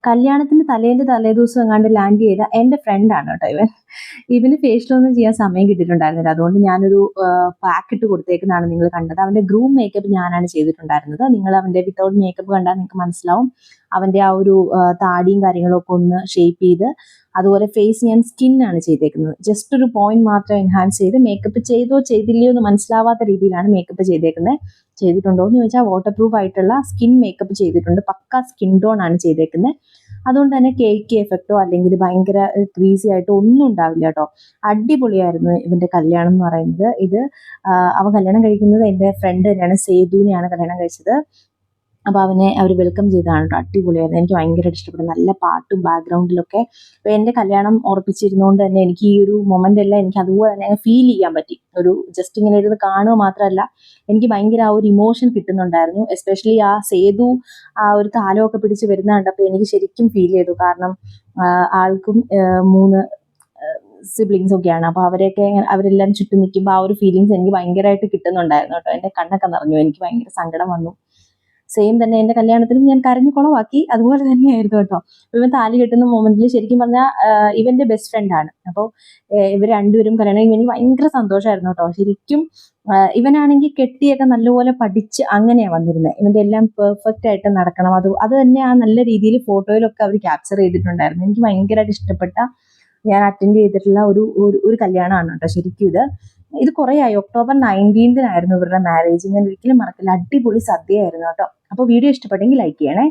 കല്യാണത്തിന് തലേദിവസം എങ്ങാണ്ട് ലാൻഡ് ചെയ്ത എൻ്റെ ഫ്രണ്ടാണ് കേട്ടോ ഇവൻ. ഇവന് ഫേഷ്യലൊന്നും ചെയ്യാൻ സമയം കിട്ടിയിട്ടുണ്ടായിരുന്നില്ല. അതുകൊണ്ട് ഞാനൊരു പാക്ക് ഇട്ട് കൊടുത്തേക്കുന്നതാണ് നിങ്ങൾ കണ്ടത്. അവൻ്റെ ഗ്രൂം മേക്കപ്പ് ഞാനാണ് ചെയ്തിട്ടുണ്ടായിരുന്നത്. നിങ്ങൾ അവൻ്റെ വിത്തൗട്ട് മേക്കപ്പ് കണ്ടാൽ നിങ്ങൾക്ക് മനസ്സിലാവും. അവൻ്റെ ആ ഒരു താടിയും കാര്യങ്ങളൊക്കെ ഒന്ന് ഷേപ്പ് ചെയ്ത്, അതുപോലെ ഫേസ് ഞാൻ സ്കിന്നാണ് ചെയ്തേക്കുന്നത്. ജസ്റ്റ് ഒരു പോയിന്റ് മാത്രം എൻഹാൻസ് ചെയ്ത്, മേക്കപ്പ് ചെയ്തോ ചെയ്തില്ലയോ എന്ന് മനസ്സിലാവാത്ത രീതിയിലാണ് മേക്കപ്പ് ചെയ്തേക്കുന്നത്. ചെയ്തിട്ടുണ്ടോ എന്ന് ചോദിച്ചാൽ വാട്ടർ പ്രൂഫ് ആയിട്ടുള്ള സ്കിൻ മേക്കപ്പ് ചെയ്തിട്ടുണ്ട്. പക്ക സ്കിൻ ടോൺ ആണ് ചെയ്തേക്കുന്നത്. അതുകൊണ്ട് തന്നെ കേക്ക് എഫക്റ്റോ അല്ലെങ്കിൽ ഭയങ്കര ക്രീസി ആയിട്ടോ ഒന്നും ഉണ്ടാവില്ല കേട്ടോ. അടിപൊളിയായിരുന്നു ഇവന്റെ കല്യാണം എന്ന് പറയുന്നത്. ഇത് അവൻ കല്യാണം കഴിക്കുന്നത് എൻ്റെ ഫ്രണ്ട് തന്നെയാണ്, സേതുവിനെയാണ് കല്യാണം കഴിച്ചത്. അപ്പോൾ അവർ വെൽക്കം ചെയ്തതാണ് കേട്ടോ. അടിപൊളിയായിരുന്നു. എനിക്ക് ഭയങ്കരമായിട്ട് ഇഷ്ടപ്പെട്ടു. നല്ല പാട്ടും ബാക്ക്ഗ്രൗണ്ടിലൊക്കെ. അപ്പോൾ എൻ്റെ കല്യാണം ഉറപ്പിച്ചിരുന്നതുകൊണ്ട് തന്നെ എനിക്ക് ഈ ഒരു മൊമെൻ്റ് എല്ലാം എനിക്ക് അതുപോലെ തന്നെ ഫീൽ ചെയ്യാൻ പറ്റി. ഒരു ജസ്റ്റ് ഇങ്ങനെ ഇരുന്ന് കാണുക മാത്രമല്ല, എനിക്ക് ഭയങ്കര ആ ഒരു ഇമോഷൻ കിട്ടുന്നുണ്ടായിരുന്നു. എസ്പെഷ്യലി ആ സേതു ആ ഒരു താലമൊക്കെ പിടിച്ച് വരുന്ന കണ്ടപ്പോൾ എനിക്ക് ശരിക്കും ഫീൽ ചെയ്തു. കാരണം ആൾക്കും 3 സിബ്ലിങ്സ് ഒക്കെയാണ്. അപ്പോൾ അവരെല്ലാം ചുറ്റും നിൽക്കുമ്പോൾ ആ ഒരു ഫീലിങ്സ് എനിക്ക് ഭയങ്കരമായിട്ട് കിട്ടുന്നുണ്ടായിരുന്നു കേട്ടോ. എൻ്റെ കണ്ണൊക്കെ നിറഞ്ഞു. എനിക്ക് ഭയങ്കര സങ്കടം വന്നു. സെയിം തന്നെ എൻ്റെ കല്യാണത്തിനും ഞാൻ കരഞ്ഞു കുളവാക്കി. അതുപോലെ തന്നെയായിരുന്നു കേട്ടോ. ഇവൻ താലി കെട്ടുന്ന മൊമെന്റിൽ ശരിക്കും പറഞ്ഞാൽ ഇവന്റെ ബെസ്റ്റ് ഫ്രണ്ടാണ്. അപ്പോൾ ഇവർ രണ്ടുപേരും കല്യാണം എനിക്ക് ഭയങ്കര സന്തോഷമായിരുന്നു കേട്ടോ. ശരിക്കും ഇവനാണെങ്കിൽ കെട്ടിയൊക്കെ നല്ലപോലെ പഠിച്ച് അങ്ങനെയാണ് വന്നിരുന്നത്. ഇവന്റെ എല്ലാം പെർഫെക്റ്റ് ആയിട്ട് നടക്കണം. അത് തന്നെ ആ നല്ല രീതിയിൽ ഫോട്ടോയിലൊക്കെ അവർ ക്യാപ്ചർ ചെയ്തിട്ടുണ്ടായിരുന്നു. എനിക്ക് ഭയങ്കരമായിട്ട് ഇഷ്ടപ്പെട്ട, ഞാൻ അറ്റൻഡ് ചെയ്തിട്ടുള്ള ഒരു കല്യാണമാണ് കേട്ടോ ശരിക്കും ഇത് കുറേ ആയി. ഒക്ടോബർ 19 ഇവരുടെ മാരേജ്. ഞാൻ ഒരിക്കലും മറക്കില്ല. അടിപൊളി സദ്യയായിരുന്നു കേട്ടോ. അപ്പോൾ വീഡിയോ ഇഷ്ടപ്പെട്ടെങ്കിൽ ലൈക്ക് ചെയ്യണേ.